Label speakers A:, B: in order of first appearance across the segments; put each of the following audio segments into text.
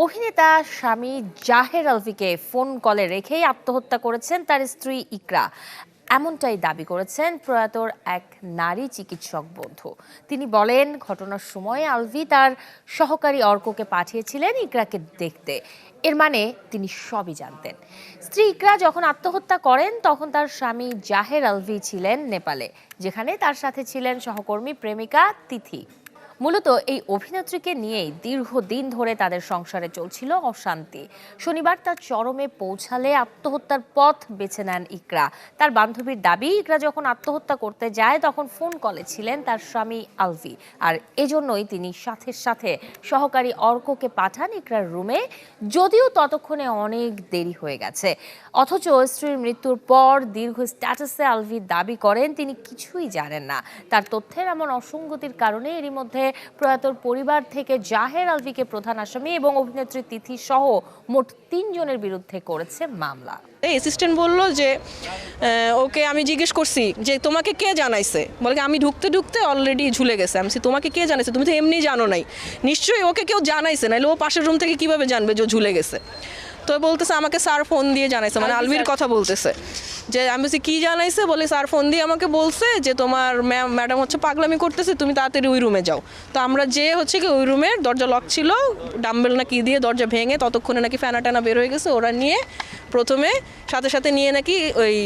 A: অভিনেতা স্বামী জাহের আলভিকে ফোন কলে রেখেই আত্মহত্যা করেছেন তার স্ত্রী ইকরা। এমনটাই দাবি করেছেন প্রয়াতর এক নারী চিকিৎসক বন্ধু। তিনি বলেন, ঘটনার সময় আলভি তার সহকারী অর্ককে পাঠিয়েছিলেন ইকরাকে দেখতে। এর মানে তিনি সবই জানতেন। স্ত্রী ইকরা যখন আত্মহত্যা করেন তখন তার স্বামী জাহের আলভি ছিলেন নেপালে, যেখানে তার সাথে ছিলেন সহকর্মী প্রেমিকা তিথি। মূলত এই অভিনেত্রীকে নিয়েই দীর্ঘদিন ধরে তাদের সংসারে চলছিল অশান্তি। শনিবার তার চরমে পৌঁছালে আত্মহত্যার পথ বেছে নেন ইকরা। তার বান্ধবীর দাবি, ইকরা যখন আত্মহত্যা করতে যায় তখন ফোন কলে ছিলেন তার স্বামী আলভি, আর এজন্যই তিনি সাথে সাথে সহকারী অর্ককে পাঠান ইকরার রুমে, যদিও ততক্ষণে অনেক দেরি হয়ে গেছে। অথচ স্ত্রীর মৃত্যুর পর দীর্ঘ স্ট্যাটাসে আলভি দাবি করেন তিনি কিছুই জানেন না। তার তথ্যের এমন অসঙ্গতির কারণে এরই মধ্যে প্রয়াতর পরিবার থেকে জাহের আলভিকে প্রধান আসামি এবং অভিনেত্রী তিথি সহ মোট ৩ জনের বিরুদ্ধে করেছে মামলা।
B: অ্যাসিস্ট্যান্ট বললো যে ওকে আমি জিজ্ঞেস করছি যে তোমাকে কে জানাইছে, বলে আমি ঢুকতে ঢুকতে অলরেডি ঝুলে গেছে। আমি তোমাকে কে জানাইছে, তুমি তো এমনি জানো নাই, নিশ্চয়ই ওকে কেউ জানাইছে, নাইলে ও পাশের রুম থেকে কিভাবে জানবে যে ও ঝুলে গেছে। তো বলতেছে আমাকে স্যার ফোন দিয়ে জানাইছে, মানে আলভির কথা বলতেছে। যে আমি বলছি কী জানাইছে, বলে স্যার ফোন দিয়ে আমাকে বলছে যে তোমার ম্যাডাম হচ্ছে পাগলামি করতেছে, তুমি তাড়াতাড়ি ওই রুমে যাও। তো আমরা যে হচ্ছে কি ওই রুমের দরজা লক ছিল, ডাম্বেল না কি দিয়ে দরজা ভেঙে ততক্ষণে নাকি ফ্যানা টানা বের হয়ে গেছে। ওরা নিয়ে প্রথমে সাথে সাথে নিয়ে নাকি ওই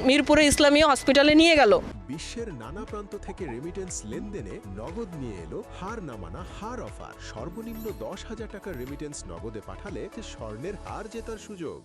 B: মিরপুরে ইসলামীয় হসপিটালে নিয়ে গেল।
C: বিশ্বের নানা প্রান্ত থেকে রেমিটেন্স লেনদেনে নগদ নিয়ে এলো হার না মানা হার অফার। সর্বনিম্ন 10,000 টাকার রেমিটেন্স নগদে পাঠালে স্বর্ণের হার জেতার সুযোগ।